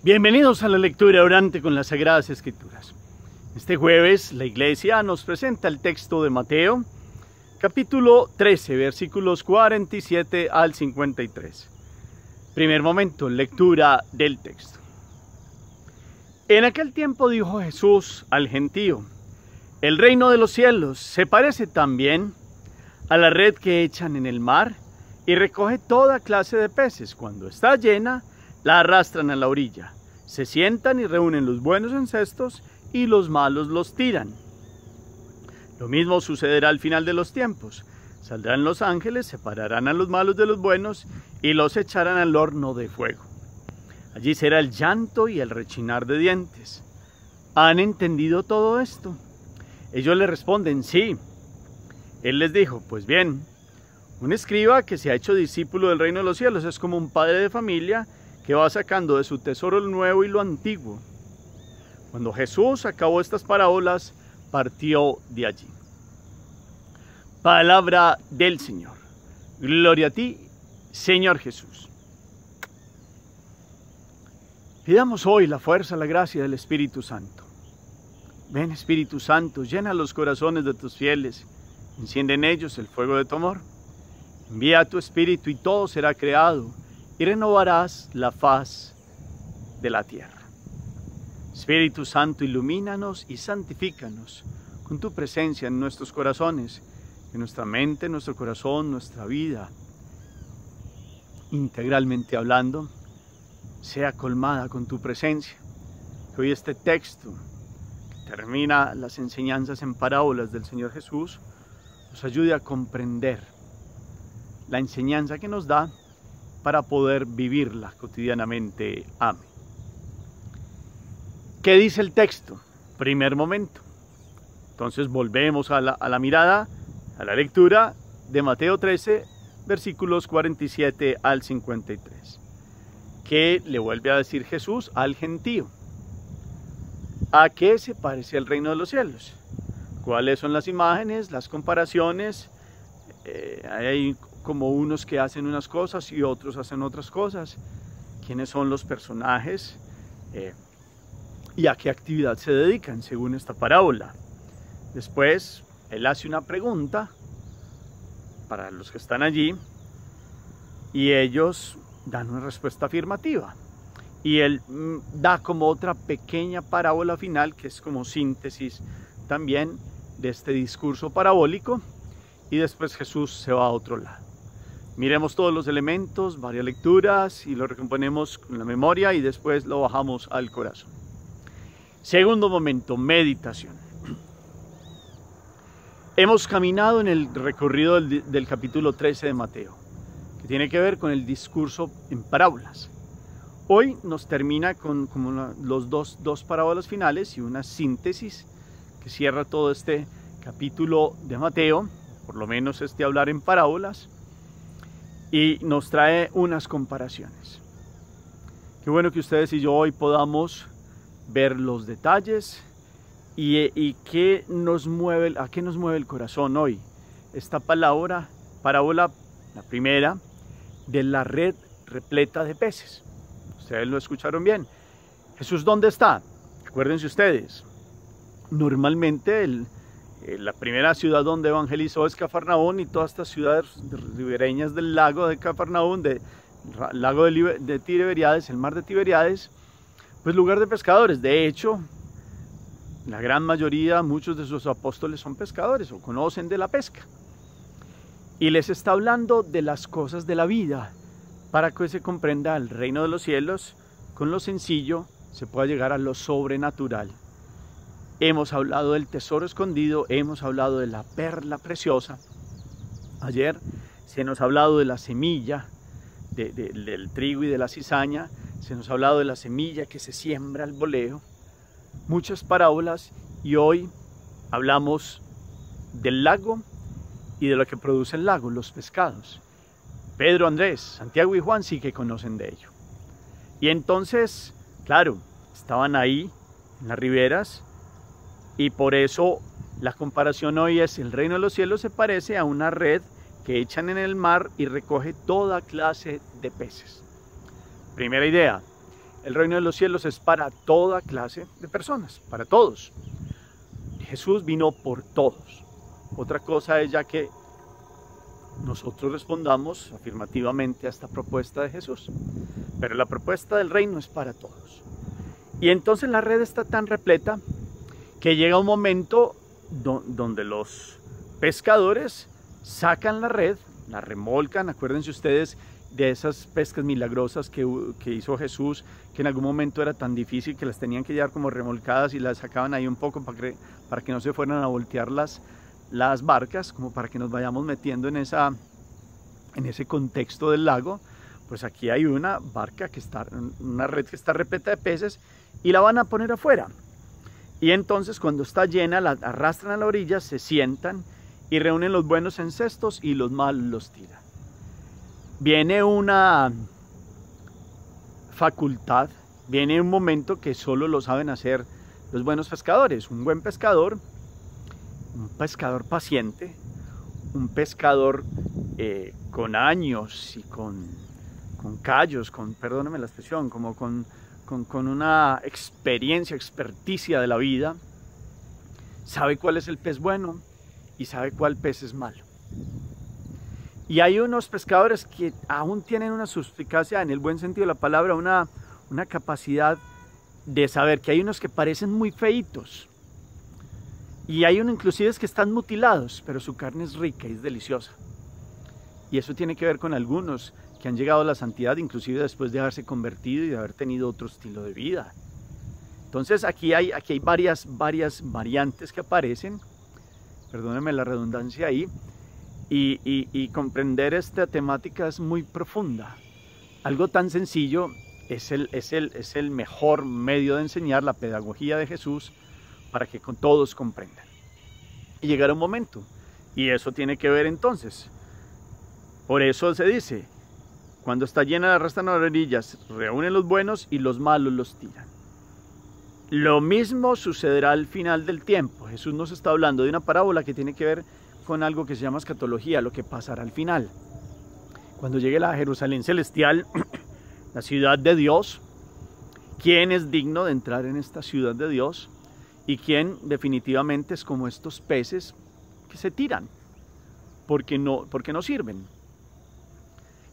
Bienvenidos a la lectura orante con las Sagradas Escrituras. Este jueves la Iglesia nos presenta el texto de Mateo, capítulo 13, versículos 47 al 53. Primer momento, lectura del texto. En aquel tiempo dijo Jesús al gentío: el reino de los cielos se parece también a la red que echan en el mar y recoge toda clase de peces. Cuando está llena, la arrastran a la orilla. Se sientan y reúnen los buenos en cestos y los malos los tiran. Lo mismo sucederá al final de los tiempos. Saldrán los ángeles, separarán a los malos de los buenos y los echarán al horno de fuego. Allí será el llanto y el rechinar de dientes. ¿Han entendido todo esto? Ellos le responden: sí. Él les dijo: pues bien, un escriba que se ha hecho discípulo del reino de los cielos es como un padre de familia que va sacando de su tesoro lo nuevo y lo antiguo. Cuando Jesús acabó estas parábolas, partió de allí. Palabra del Señor. Gloria a ti, Señor Jesús. Pidamos hoy la fuerza, la gracia del Espíritu Santo. Ven, Espíritu Santo, llena los corazones de tus fieles, enciende en ellos el fuego de tu amor. Envía a tu Espíritu y todo será creado, y renovarás la faz de la tierra. Espíritu Santo, ilumínanos y santifícanos con tu presencia en nuestros corazones, que nuestra mente, nuestro corazón, nuestra vida, integralmente hablando, sea colmada con tu presencia. Que hoy este texto, que termina las enseñanzas en parábolas del Señor Jesús, nos ayude a comprender la enseñanza que nos da para poder vivirla cotidianamente. Amén. ¿Qué dice el texto? Primer momento. Entonces volvemos a la mirada, a la lectura de Mateo 13, versículos 47 al 53. ¿Qué le vuelve a decir Jesús al gentío? ¿A qué se parece el reino de los cielos? ¿Cuáles son las imágenes, las comparaciones? Hay como unos que hacen unas cosas y otros hacen otras cosas. ¿Quiénes son los personajes? ¿Y a qué actividad se dedican según esta parábola? Después, él hace una pregunta para los que están allí y ellos dan una respuesta afirmativa. Y él da como otra pequeña parábola final que es como síntesis también de este discurso parabólico, y después Jesús se va a otro lado. Miremos todos los elementos, varias lecturas, y lo recomponemos con la memoria y después lo bajamos al corazón. Segundo momento, meditación. Hemos caminado en el recorrido del capítulo 13 de Mateo, que tiene que ver con el discurso en parábolas. Hoy nos termina con los dos parábolas finales y una síntesis que cierra todo este capítulo de Mateo, por lo menos este hablar en parábolas, y nos trae unas comparaciones. Qué bueno que ustedes y yo hoy podamos ver los detalles y qué nos mueve, a qué nos mueve el corazón hoy. Esta parábola, la primera, de la red repleta de peces. Ustedes lo escucharon bien. Jesús, ¿dónde está? Acuérdense ustedes, normalmente la primera ciudad donde evangelizó es Cafarnaún, y todas estas ciudades ribereñas del lago de Cafarnaún, del lago de Tiberíades, el mar de Tiberíades, pues lugar de pescadores. De hecho, la gran mayoría, muchos de sus apóstoles son pescadores o conocen de la pesca. Y les está hablando de las cosas de la vida, para que se comprenda el reino de los cielos. Con lo sencillo se pueda llegar a lo sobrenatural. Hemos hablado del tesoro escondido, hemos hablado de la perla preciosa. Ayer se nos ha hablado de la semilla, del trigo y de la cizaña. Se nos ha hablado de la semilla que se siembra al voleo. Muchas parábolas, y hoy hablamos del lago y de lo que produce el lago, los pescados. Pedro, Andrés, Santiago y Juan sí que conocen de ello. Y entonces, claro, estaban ahí en las riberas, y por eso la comparación hoy es: el reino de los cielos se parece a una red que echan en el mar y recoge toda clase de peces. Primera idea, El reino de los cielos es para toda clase de personas, para todos. Jesús vino por todos. Otra cosa es ya que nosotros respondamos afirmativamente a esta propuesta de Jesús. Pero la propuesta del reino es para todos. Y entonces la red está tan repleta que llega un momento donde los pescadores sacan la red, la remolcan. Acuérdense ustedes de esas pescas milagrosas que hizo Jesús, que en algún momento era tan difícil que las tenían que llevar como remolcadas y las sacaban ahí un poco para que no se fueran a voltear las barcas, como para que nos vayamos metiendo en ese contexto del lago. Pues aquí hay una red que está repleta de peces y la van a poner afuera. Y entonces cuando está llena la arrastran a la orilla, se sientan y reúnen los buenos en cestos y los malos los tiran. Viene una facultad, viene un momento que solo lo saben hacer los buenos pescadores. Un buen pescador, un pescador paciente, un pescador con años y con callos, perdónenme la expresión, como con una experticia de la vida, sabe cuál es el pez bueno y sabe cuál pez es malo. Y hay unos pescadores que aún tienen una suspicacia, en el buen sentido de la palabra, una capacidad de saber que hay unos que parecen muy feitos y hay unos inclusive que están mutilados, pero su carne es rica y es deliciosa. Y eso tiene que ver con algunos que han llegado a la santidad, inclusive después de haberse convertido y de haber tenido otro estilo de vida. Entonces aquí hay varias variantes que aparecen, perdónenme la redundancia ahí, y comprender esta temática es muy profunda. Algo tan sencillo es el mejor medio de enseñar la pedagogía de Jesús para que todos comprendan. Y llegará un momento, y eso tiene que ver entonces. Por eso se dice, cuando está llena la arrastran a las orillas, reúnen los buenos y los malos los tiran. Lo mismo sucederá al final del tiempo. Jesús nos está hablando de una parábola que tiene que ver con algo que se llama escatología, lo que pasará al final. Cuando llegue la Jerusalén celestial, la ciudad de Dios, ¿quién es digno de entrar en esta ciudad de Dios? Y quién definitivamente es como estos peces que se tiran, porque no sirven.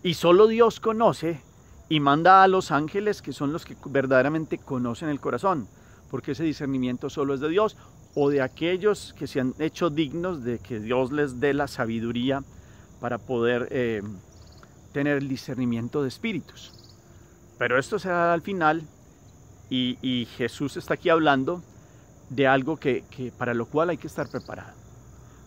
Y solo Dios conoce y manda a los ángeles, que son los que verdaderamente conocen el corazón, porque ese discernimiento solo es de Dios o de aquellos que se han hecho dignos de que Dios les dé la sabiduría para poder tener el discernimiento de espíritus. Pero esto se da al final y Jesús está aquí hablando de algo que para lo cual hay que estar preparado.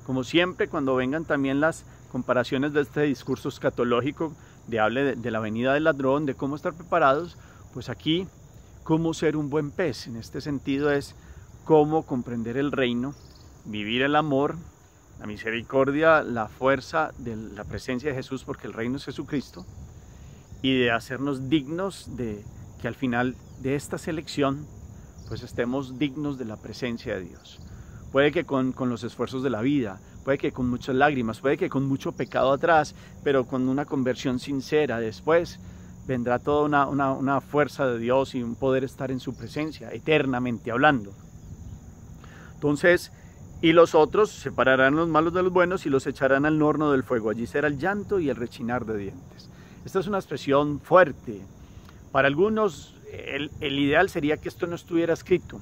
Como siempre, cuando vengan también las comparaciones de este discurso escatológico, hable de la venida del ladrón, de cómo estar preparados, pues aquí, cómo ser un buen pez. En este sentido es cómo comprender el reino, vivir el amor, la misericordia, la fuerza de la presencia de Jesús, porque el reino es Jesucristo, y de hacernos dignos de que al final de esta selección, pues estemos dignos de la presencia de Dios. Puede que con los esfuerzos de la vida, puede que con muchas lágrimas, puede que con mucho pecado atrás, pero con una conversión sincera después, vendrá toda una fuerza de Dios y un poder estar en su presencia, eternamente hablando. Entonces, y los otros separarán los malos de los buenos y los echarán al horno del fuego. Allí será el llanto y el rechinar de dientes. Esta es una expresión fuerte. Para algunos, el ideal sería que esto no estuviera escrito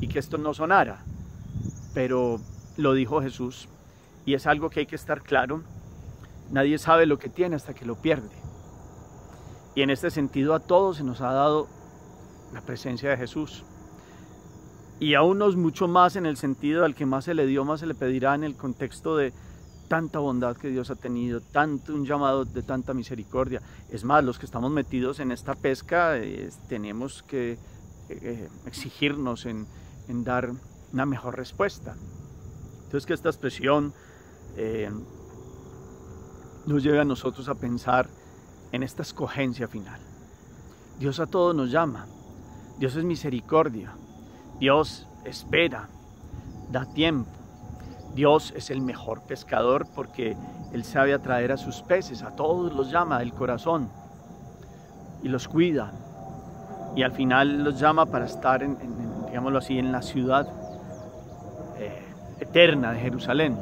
y que esto no sonara. Pero lo dijo Jesús y es algo que hay que estar claro. Nadie sabe lo que tiene hasta que lo pierde. Y en este sentido a todos se nos ha dado la presencia de Jesús. Y a unos mucho más en el sentido al que más se le dio, más se le pedirá, en el contexto de tanta bondad que Dios ha tenido, un llamado de tanta misericordia. Es más, los que estamos metidos en esta pesca tenemos que exigirnos en dar una mejor respuesta. Entonces que esta expresión nos lleve a nosotros a pensar en esta escogencia final. Dios a todos nos llama, Dios es misericordia, Dios espera, da tiempo, Dios es el mejor pescador porque Él sabe atraer a sus peces, a todos los llama del corazón y los cuida. y al final los llama para estar, digámoslo así, en la ciudad eterna de Jerusalén.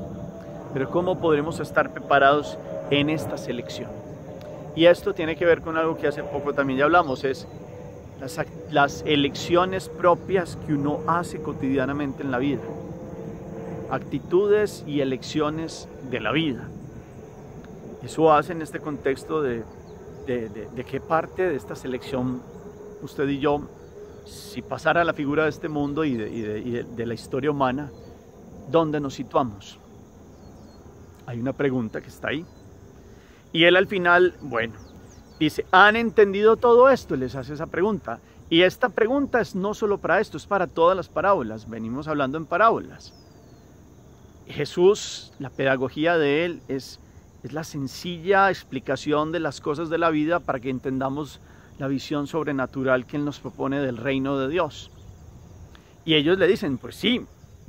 Pero ¿cómo podremos estar preparados en esta selección? Y esto tiene que ver con algo que hace poco también ya hablamos, es las elecciones propias que uno hace cotidianamente en la vida. Actitudes y elecciones de la vida. Eso hace en este contexto de qué parte de esta selección usted y yo, si pasara la figura de este mundo y de la historia humana, ¿dónde nos situamos? Hay una pregunta que está ahí. Y él al final, bueno, dice, ¿han entendido todo esto? Les hace esa pregunta. Y esta pregunta es no solo para esto, es para todas las parábolas. Venimos hablando en parábolas. Jesús, la pedagogía de él es la sencilla explicación de las cosas de la vida para que entendamos la visión sobrenatural que él nos propone del reino de Dios. Y ellos le dicen, pues sí,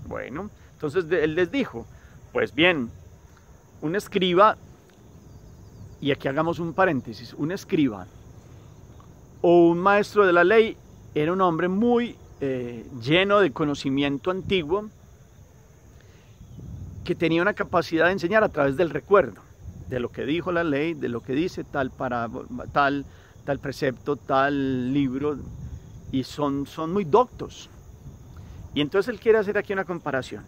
bueno, entonces él les dijo, pues bien, un escriba, y aquí hagamos un paréntesis, un escriba o un maestro de la ley era un hombre muy lleno de conocimiento antiguo, que tenía una capacidad de enseñar a través del recuerdo, de lo que dijo la ley, de lo que dice tal precepto, tal libro, y son muy doctos. Y entonces él quiere hacer aquí una comparación.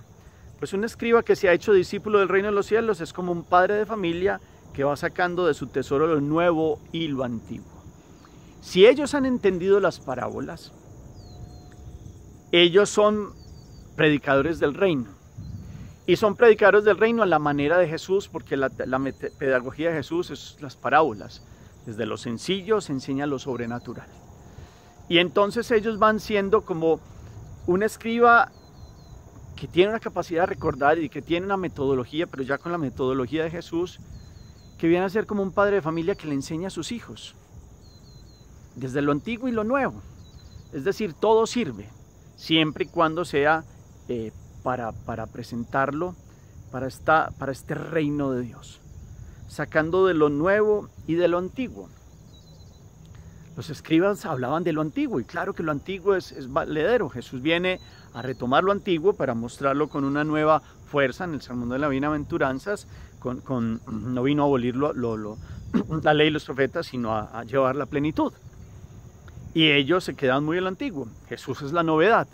Pues un escriba que se ha hecho discípulo del reino de los cielos es como un padre de familia que va sacando de su tesoro lo nuevo y lo antiguo. Si ellos han entendido las parábolas, ellos son predicadores del reino. Y son predicadores del reino a la manera de Jesús, porque la pedagogía de Jesús es las parábolas. Desde lo sencillo se enseña lo sobrenatural. Y entonces ellos van siendo como un escriba que tiene una capacidad de recordar y que tiene una metodología, pero ya con la metodología de Jesús, que viene a ser como un padre de familia que le enseña a sus hijos. Desde lo antiguo y lo nuevo. Es decir, todo sirve, siempre y cuando sea para presentarlo para este reino de Dios, sacando de lo nuevo y de lo antiguo. Los escribas hablaban de lo antiguo, y claro que lo antiguo es valedero. Jesús viene a retomar lo antiguo para mostrarlo con una nueva fuerza en el Sermón de las Bienaventuranzas. No vino a abolir la ley y los profetas, sino a llevar la plenitud. Y ellos se quedan muy en lo antiguo. Jesús es la novedad.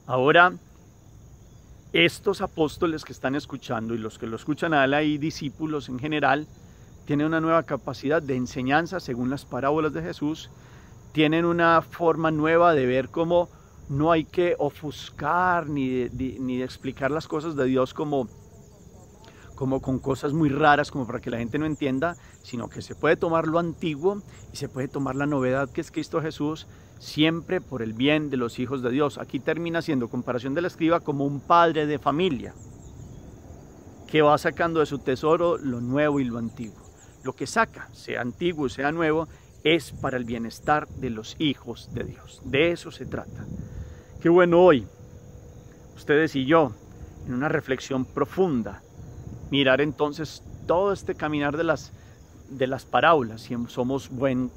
Ahora, estos apóstoles que están escuchando y los que lo escuchan a él, y discípulos en general, tienen una nueva capacidad de enseñanza según las parábolas de Jesús. Tienen una forma nueva de ver cómo no hay que ofuscar ni de explicar las cosas de Dios como con cosas muy raras como para que la gente no entienda, sino que se puede tomar lo antiguo y se puede tomar la novedad que es Cristo Jesús, siempre por el bien de los hijos de Dios. Aquí termina siendo comparación del escriba como un padre de familia que va sacando de su tesoro lo nuevo y lo antiguo. Lo que saca, sea antiguo, sea nuevo, es para el bienestar de los hijos de Dios. De eso se trata. Qué bueno hoy, ustedes y yo, en una reflexión profunda, mirar entonces todo este caminar de las parábolas, si somos buena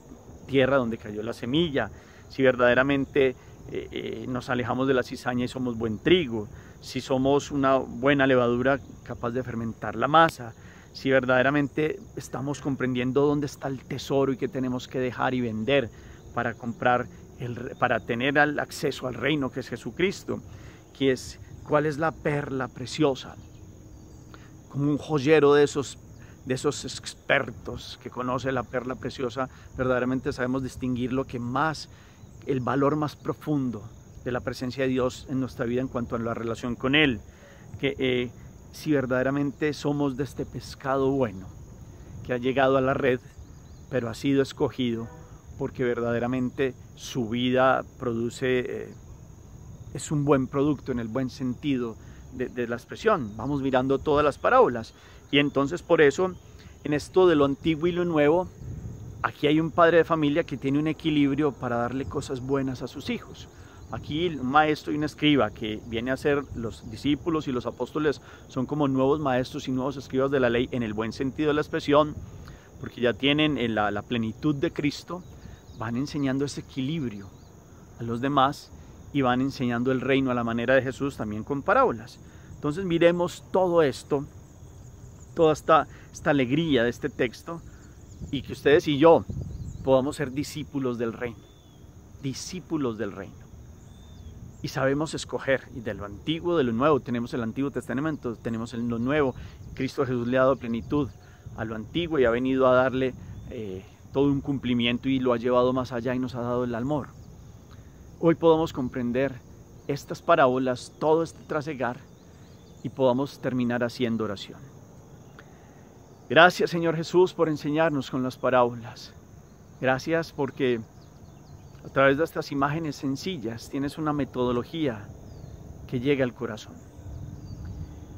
tierra donde cayó la semilla, si verdaderamente nos alejamos de la cizaña y somos buen trigo, si somos una buena levadura capaz de fermentar la masa, si verdaderamente estamos comprendiendo dónde está el tesoro y qué tenemos que dejar y vender para para tener acceso al reino que es Jesucristo, cuál es la perla preciosa, como un joyero de esos expertos que conoce la perla preciosa. Verdaderamente sabemos distinguir el valor más profundo de la presencia de Dios en nuestra vida en cuanto a la relación con Él, que si verdaderamente somos de este pescado bueno que ha llegado a la red, pero ha sido escogido porque verdaderamente su vida produce, es un buen producto en el buen sentido de la expresión. Vamos mirando todas las parábolas, y entonces por eso en esto de lo antiguo y lo nuevo, aquí hay un padre de familia que tiene un equilibrio para darle cosas buenas a sus hijos. Aquí un maestro y un escriba que viene a ser los discípulos, y los apóstoles son como nuevos maestros y nuevos escribas de la ley en el buen sentido de la expresión, porque ya tienen la plenitud de Cristo, van enseñando ese equilibrio a los demás y van enseñando el reino a la manera de Jesús, también con parábolas. Entonces miremos todo esto, toda esta alegría de este texto, y que ustedes y yo podamos ser discípulos del reino, discípulos del reino. Y sabemos escoger, y de lo antiguo, de lo nuevo. Tenemos el Antiguo Testamento, tenemos lo nuevo. Cristo Jesús le ha dado plenitud a lo antiguo y ha venido a darle todo un cumplimiento y lo ha llevado más allá y nos ha dado el amor. Hoy podamos comprender estas parábolas, todo este trasegar, y podamos terminar haciendo oración. Gracias, Señor Jesús, por enseñarnos con las parábolas. Gracias porque a través de estas imágenes sencillas tienes una metodología que llega al corazón.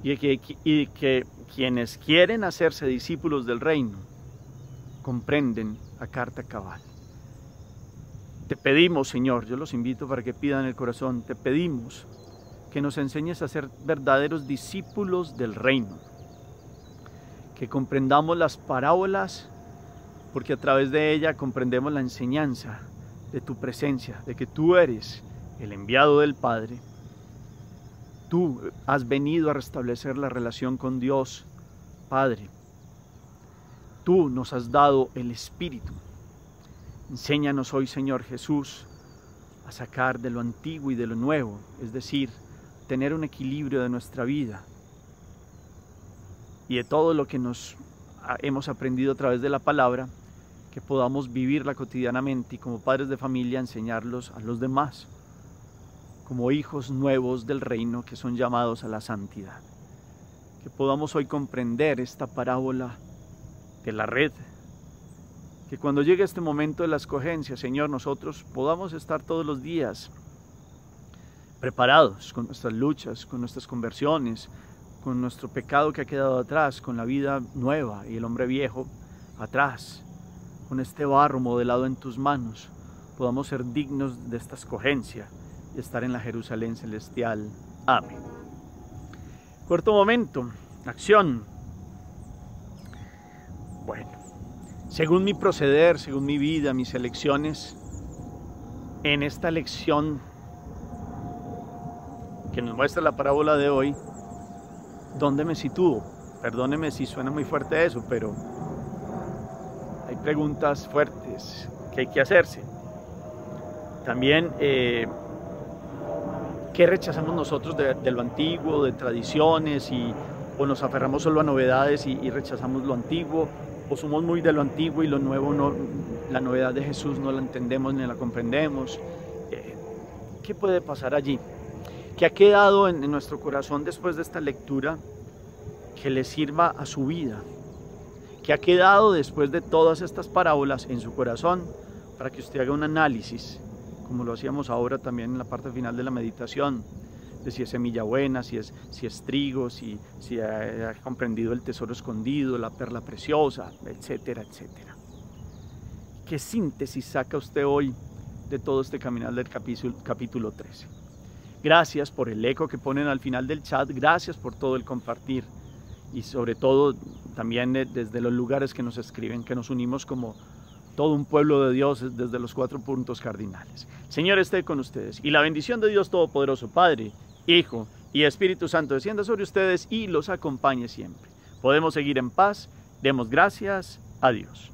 Y que quienes quieren hacerse discípulos del reino comprenden a carta cabal. Te pedimos, Señor, yo los invito para que pidan el corazón, te pedimos que nos enseñes a ser verdaderos discípulos del reino. Que comprendamos las parábolas, porque a través de ella comprendemos la enseñanza de tu presencia, de que tú eres el enviado del Padre. Tú has venido a restablecer la relación con Dios, Padre. Tú nos has dado el Espíritu. Enséñanos hoy, Señor Jesús, a sacar de lo antiguo y de lo nuevo, es decir, tener un equilibrio de nuestra vida y de todo lo que hemos aprendido a través de la palabra, que podamos vivirla cotidianamente y como padres de familia enseñarlos a los demás, como hijos nuevos del reino que son llamados a la santidad. Que podamos hoy comprender esta parábola de la red, que cuando llegue este momento de la escogencia, Señor, nosotros podamos estar todos los días preparados con nuestras luchas, con nuestras conversiones, con nuestro pecado que ha quedado atrás, con la vida nueva y el hombre viejo atrás, con este barro modelado en tus manos, podamos ser dignos de esta escogencia y estar en la Jerusalén celestial. Amén. Cuarto momento, acción. Bueno, según mi proceder, según mi vida, mis elecciones, en esta lección que nos muestra la parábola de hoy, ¿dónde me sitúo? Perdóneme si suena muy fuerte eso, pero hay preguntas fuertes que hay que hacerse. También, ¿qué rechazamos nosotros de lo antiguo, de tradiciones, o nos aferramos solo a novedades y rechazamos lo antiguo? ¿O somos muy de lo antiguo y lo nuevo no, la novedad de Jesús no la entendemos ni la comprendemos? ¿Qué puede pasar allí? ¿Qué ha quedado en nuestro corazón después de esta lectura que le sirva a su vida? ¿Qué ha quedado después de todas estas parábolas en su corazón para que usted haga un análisis, como lo hacíamos ahora también en la parte final de la meditación, de si es semilla buena, si es trigo, si ha comprendido el tesoro escondido, la perla preciosa, etcétera, etcétera? ¿Qué síntesis saca usted hoy de todo este caminar del capítulo 13? Gracias por el eco que ponen al final del chat, gracias por todo el compartir y sobre todo también desde los lugares que nos escriben, que nos unimos como todo un pueblo de Dios desde los 4 puntos cardinales. El Señor esté con ustedes y la bendición de Dios Todopoderoso, Padre, Hijo y Espíritu Santo descienda sobre ustedes y los acompañe siempre. Podemos seguir en paz, demos gracias a Dios.